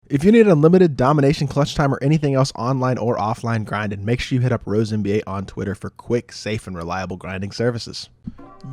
If you need unlimited domination, clutch time, or anything else online or offline grinding, make sure you hit up RoseNBA on Twitter for quick, safe, and reliable grinding services.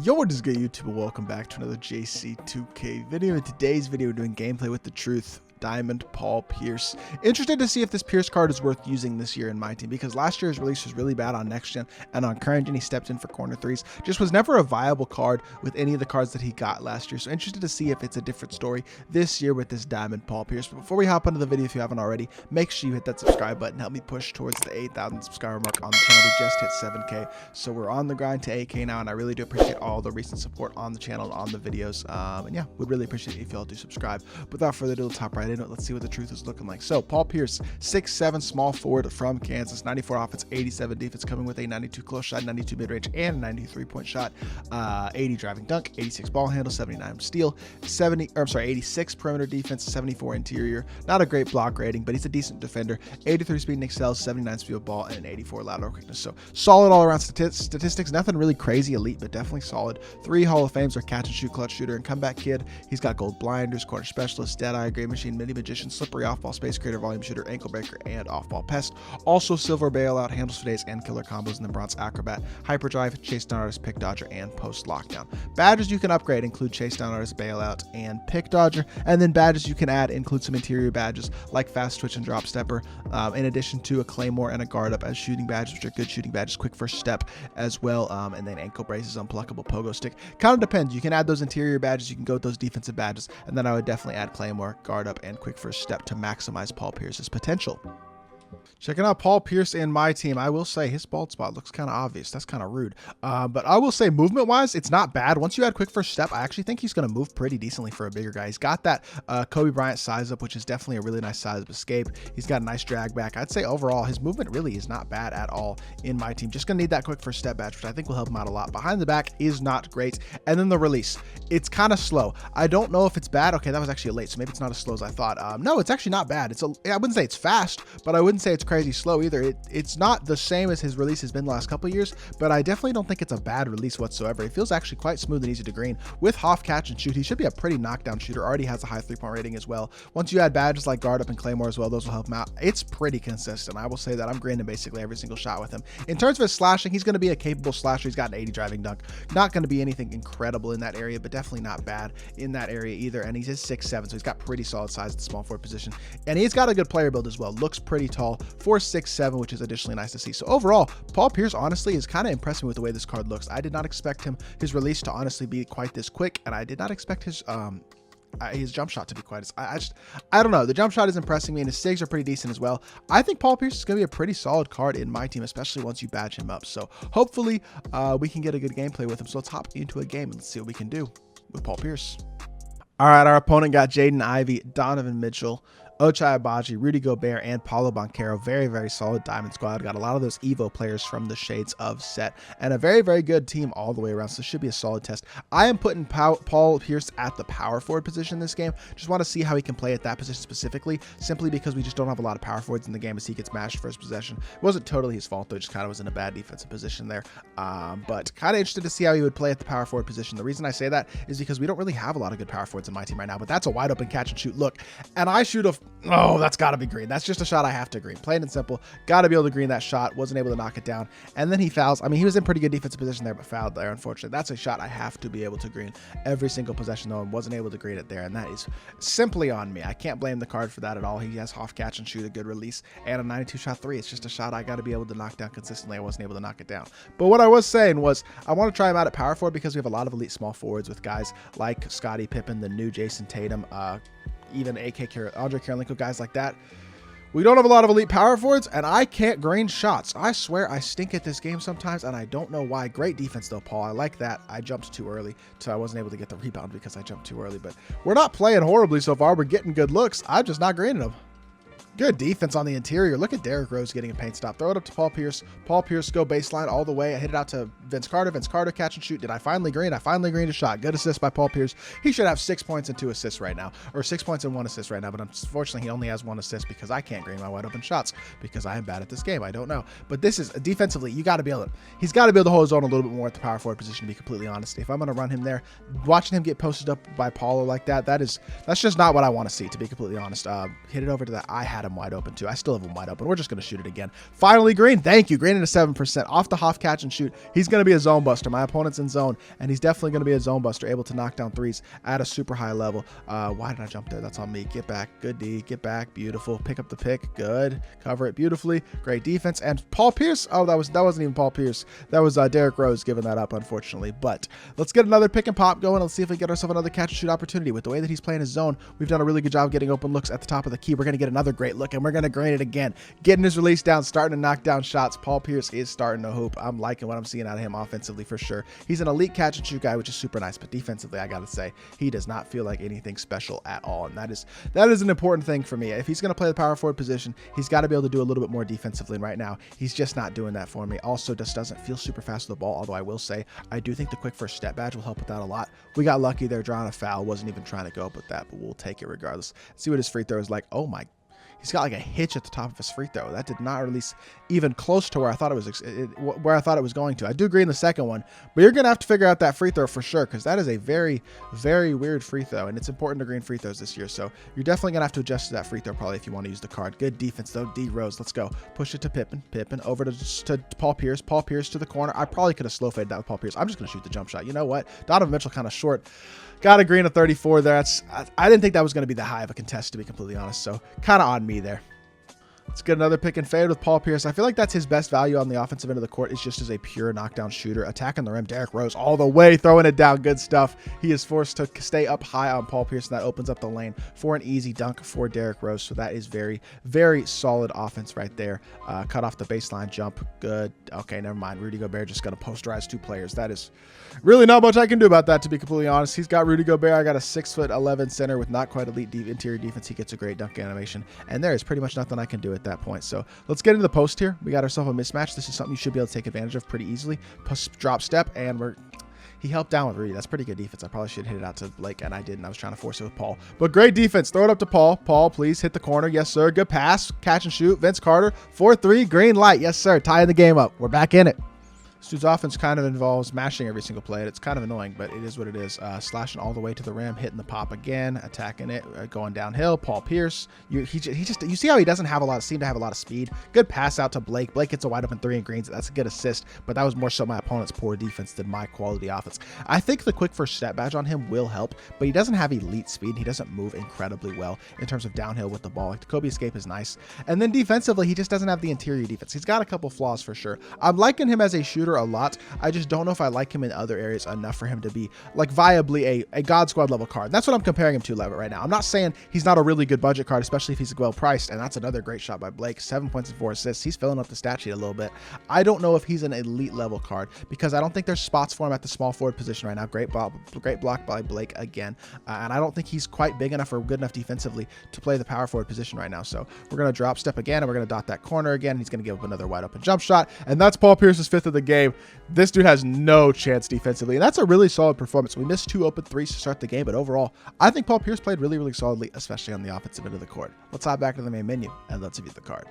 Yo, what is good, YouTube? Welcome back to another JC2K video. In today's video, we're doing gameplay with the truth. Diamond Paul Pierce. Interested to see if this Pierce card is worth using this year in my team, because last year's release was really bad on next gen, and on current gen he stepped in for corner threes. Just was never a viable card with any of the cards that he got last year. So interested to see if it's a different story this year with this Diamond Paul Pierce. But before we hop into the video, if you haven't already, make sure you hit that subscribe button. Help me push towards the 8,000 subscriber mark on the channel. We just hit 7K, so we're on the grind to 8K now, and I really do appreciate all the recent support on the channel and on the videos. And yeah, we'd really appreciate it if y'all do subscribe. Without further ado, let's hop right into it. Let's see what the truth is looking like. So Paul Pierce, 6'7", small forward from Kansas, 94 offense, 87 defense, coming with a 92 close shot, 92 mid-range, and 93 point shot, 80 driving dunk, 86 ball handle, 79 steal, 86 perimeter defense, 74 interior. Not a great block rating, but he's a decent defender. 83 speed and excels, 79 speed of ball, and an 84 lateral quickness. So solid all around statistics. Nothing really crazy elite, but definitely solid. 3 Hall of Fames are catch and shoot, clutch shooter, and comeback kid. He's got gold blinders, corner specialist, dead eye, gray machine, mini magician, slippery off-ball space creator, volume shooter, ankle breaker, and off-ball pest. Also silver bailout, handles for days, and killer combos, and then bronze acrobat, hyperdrive, chase down artist, pick dodger, and post lockdown. Badges you can upgrade include chase down artist, bailout, and pick dodger, and then badges you can add include some interior badges like fast twitch and drop stepper, in addition to a claymore and a guard up as shooting badges, which are good shooting badges, quick first step as well, and then ankle braces, unpluckable pogo stick. Kind of depends. You can add those interior badges, you can go with those defensive badges, and then I would definitely add claymore, guard up, and quick first step to maximize Paul Pierce's potential. Checking out Paul Pierce in my team, I will say his bald spot looks kind of obvious. That's kind of rude. But I will say movement-wise, it's not bad. Once you add quick first step, I actually think he's going to move pretty decently for a bigger guy. He's got that Kobe Bryant size up, which is definitely a really nice size of escape. He's got a nice drag back. I'd say overall, his movement really is not bad at all in my team. Just going to need that quick first step badge, which I think will help him out a lot. Behind the back is not great. And then the release, it's kind of slow. I don't know if it's bad. Okay, that was actually late, so maybe it's not as slow as I thought. No, it's actually not bad. I wouldn't say it's fast, but I wouldn't say it's crazy slow either. It's not the same as his release has been the last couple of years, but I definitely don't think it's a bad release whatsoever. It feels actually quite smooth and easy to green. With Hoff catch and shoot, he should be a pretty knockdown shooter. Already has a high 3-point rating as well. Once you add badges like guard up and claymore as well, those will help him out. It's pretty consistent. I will say that I'm greening basically every single shot with him. In terms of his slashing, he's going to be a capable slasher. He's got an 80 driving dunk. Not going to be anything incredible in that area, but definitely not bad in that area either. And he's 6'7", so he's got pretty solid size at the small forward position. And he's got a good player build as well. Looks pretty tall for 6'7", which is additionally nice to see. So overall, Paul Pierce honestly is kind of impressing with the way this card looks. I did not expect his release to honestly be quite this quick, and I did not expect his jump shot to be quite as I don't know. The jump shot is impressing me, and his SIGs are pretty decent as well. I think Paul Pierce is going to be a pretty solid card in my team, especially once you badge him up. So hopefully we can get a good gameplay with him. So let's hop into a game and let's see what we can do with Paul Pierce. All right, our opponent got Jaden Ivey, Donovan Mitchell, Ochai Agbaji, Rudy Gobert, and Paulo Banchero. Very, very solid diamond squad. Got a lot of those Evo players from the shades of set, and a very, very good team all the way around. So this should be a solid test. I am putting Paul Pierce at the power forward position this game. Just want to see how he can play at that position specifically, simply because we just don't have a lot of power forwards in the game as he gets mashed first possession. It wasn't totally his fault though, just kind of was in a bad defensive position there. But kind of interested to see how he would play at the power forward position. The reason I say that is because we don't really have a lot of good power forwards in my team right now, but that's a wide open catch and shoot look, and I shoot oh, that's got to be green. That's just a shot I have to green. Plain and simple. Got to be able to green that shot. Wasn't able to knock it down. And then he fouls. I mean, he was in pretty good defensive position there, but fouled there, unfortunately. That's a shot I have to be able to green every single possession, though, and wasn't able to green it there. And that is simply on me. I can't blame the card for that at all. He has Hoff catch and shoot, a good release, and a 92 shot 3. It's just a shot I got to be able to knock down consistently. I wasn't able to knock it down. But what I was saying was I want to try him out at power forward because we have a lot of elite small forwards with guys like Scottie Pippen, the new Jason Tatum, even Andre Karolinko, guys like that. We don't have a lot of elite power forwards, and I can't green shots. I swear I stink at this game sometimes, and I don't know why. Great defense, though, Paul. I like that. I jumped too early, so I wasn't able to get the rebound because I jumped too early. But we're not playing horribly so far. We're getting good looks. I'm just not greening them. Good defense on the interior. Look at Derrick Rose getting a paint stop. Throw it up to Paul Pierce. Paul Pierce go baseline all the way. I hit it out to Vince Carter. Vince Carter catch and shoot. Did I finally green? I finally greened a shot. Good assist by Paul Pierce. He should have 6 points and 2 assists right now, or 6 points and 1 assist right now. But unfortunately, he only has 1 assist because I can't green my wide open shots because I am bad at this game. I don't know. But this is defensively, you got to be able to. He's got to be able to hold his own a little bit more at the power forward position. To be completely honest, if I'm going to run him there, watching him get posted up by Paulo like that's just not what I want to see. To be completely honest, hit it over to that. I had him wide open too. I still have him wide open. We're just going to shoot it again. Finally, green. Thank you. Green into 7%. Off the half catch and shoot. He's going to be a zone buster. My opponent's in zone, and he's definitely going to be a zone buster, able to knock down threes at a super high level. Why did I jump there? That's on me. Get back. Good D. Get back. Beautiful. Pick up the pick. Good. Cover it beautifully. Great defense. And Paul Pierce. Oh, that wasn't even Paul Pierce. That was Derrick Rose giving that up, unfortunately. But let's get another pick and pop going. Let's see if we get ourselves another catch and shoot opportunity. With the way that he's playing his zone, we've done a really good job getting open looks at the top of the key. We're going to get another great look, and we're going to green it again. Getting his release down, starting to knock down shots. Paul Pierce is starting to hoop. I'm liking what I'm seeing out of him offensively for sure. He's an elite catch and shoot guy, which is super nice, but defensively, I gotta say, he does not feel like anything special at all, and that is an important thing for me. If he's gonna play the power forward position, he's got to be able to do a little bit more defensively, and right now, he's just not doing that for me. Also, just doesn't feel super fast with the ball, although I will say, I do think the quick first step badge will help with that a lot. We got lucky there, drawing a foul. Wasn't even trying to go up with that, but we'll take it regardless. See what his free throw is like. Oh my, he's got like a hitch at the top of his free throw. That did not release even close to where I thought it was going to. I do agree in the second one, but you're gonna have to figure out that free throw for sure, because that is a very, very weird free throw, and it's important to green free throws this year. So you're definitely gonna have to adjust to that free throw probably if you want to use the card. Good defense though, D Rose. Let's go. Push it to Pippen. Pippen over to Paul Pierce. Paul Pierce to the corner. I probably could have slow faded that with Paul Pierce. I'm just gonna shoot the jump shot. You know what? Donovan Mitchell kind of short. Got a green of 34 there. I didn't think that was going to be that high of a contest, to be completely honest. So kind of on me there. Let's get another pick and fade with Paul Pierce. I feel like that's his best value on the offensive end of the court, is just as a pure knockdown shooter. Attacking the rim, Derrick Rose all the way, throwing it down. Good stuff. He is forced to stay up high on Paul Pierce, and that opens up the lane for an easy dunk for Derrick Rose. So that is very, very solid offense right there. Cut off the baseline jump. Good. Okay, never mind. Rudy Gobert just going to posterize 2 players. That is really not much I can do about that, to be completely honest. He's got Rudy Gobert. I got a 6'11" center with not quite elite interior defense. He gets a great dunk animation, and there is pretty much nothing I can do at that point. So let's get into the post here. We got ourselves a mismatch. This is something you should be able to take advantage of pretty easily. Drop step, and he helped down with Rudy. That's pretty good defense. I probably should hit it out to Blake, and I didn't. I was trying to force it with Paul. But great defense. Throw it up to Paul. Paul, please hit the corner. Yes, sir. Good pass. Catch and shoot. Vince Carter. 4-3. Green light. Yes, sir. Tying the game up. We're back in it. This dude's offense kind of involves mashing every single play. It's kind of annoying, but it is what it is. Slashing all the way to the rim, hitting the pop again, attacking it, going downhill. Paul Pierce. You see how he doesn't seem to have a lot of speed. Good pass out to Blake. Blake gets a wide open 3 and greens. That's a good assist, but that was more so my opponent's poor defense than my quality offense. I think the quick first step badge on him will help, but he doesn't have elite speed. He doesn't move incredibly well in terms of downhill with the ball. Like the Kobe escape is nice, and then defensively, he just doesn't have the interior defense. He's got a couple flaws for sure. I'm liking him as a shooter a lot. I just don't know if I like him in other areas enough for him to be like viably a God Squad level card. That's what I'm comparing him to right now. I'm not saying he's not a really good budget card, especially if he's well priced, and that's another great shot by Blake. 7 points and 4 assists. He's filling up the stat sheet a little bit. I don't know if he's an elite level card because I don't think there's spots for him at the small forward position right now. Great block by Blake again, and I don't think he's quite big enough or good enough defensively to play the power forward position right now. So we're going to drop step again, and we're going to dot that corner again. He's going to give up another wide open jump shot, and that's Paul Pierce's 5th of the game. This dude has no chance defensively, and that's a really solid performance. We missed 2 open threes to start the game, but overall, I think Paul Pierce played really, really solidly, especially on the offensive end of the court. Let's hop back to the main menu, and let's view the card.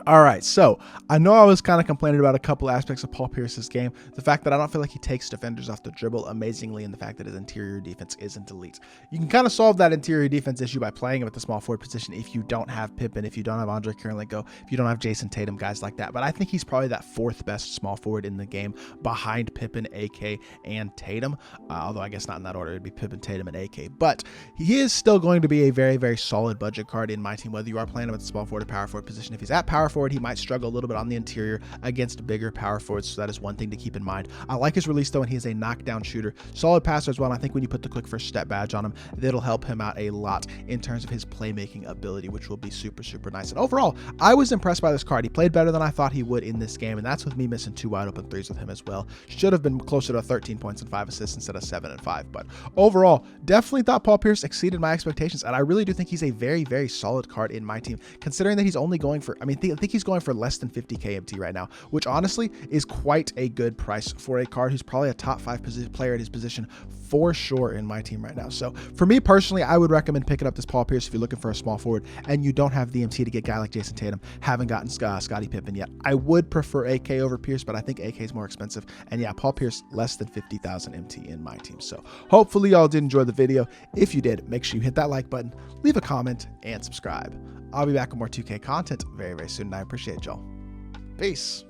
All right, so I know I was kind of complaining about a couple aspects of Paul Pierce's game. The fact that I don't feel like he takes defenders off the dribble amazingly, and the fact that his interior defense isn't elite. You can kind of solve that interior defense issue by playing him at the small forward position if you don't have Pippen, if you don't have Andre Kirilenko, if you don't have Jason Tatum, guys like that. But I think he's probably that 4th best small forward in the game behind Pippen, AK, and Tatum. Although I guess not in that order. It'd be Pippen, Tatum, and AK. But he is still going to be a very, very solid budget card in my team, whether you are playing him at the small forward or power forward position. If he's at power forward forward, he might struggle a little bit on the interior against bigger power forwards, so that is one thing to keep in mind. I like his release though, and he is a knockdown shooter, solid passer as well, and I think when you put the quick first step badge on him, that'll help him out a lot in terms of his playmaking ability, which will be super, super nice. And overall, I was impressed by this card. He played better than I thought he would in this game, and that's with me missing 2 wide open threes with him as well. Should have been closer to 13 points and 5 assists instead of 7 and 5, but overall, definitely thought Paul Pierce exceeded my expectations, and I really do think he's a very, very solid card in my team, considering that he's only going for, I think he's going for less than 50k MT right now, which honestly is quite a good price for a card who's probably a top 5 player at his position for sure in my team right now. So for me personally, I would recommend picking up this Paul Pierce if you're looking for a small forward and you don't have the MT to get a guy like Jason Tatum, haven't gotten Scottie Pippen yet. I would prefer AK over Pierce, but I think AK is more expensive. And yeah, Paul Pierce less than 50,000 MT in my team. So hopefully y'all did enjoy the video. If you did, make sure you hit that like button, leave a comment, and subscribe. I'll be back with more 2K content very, very soon, and I appreciate y'all. Peace.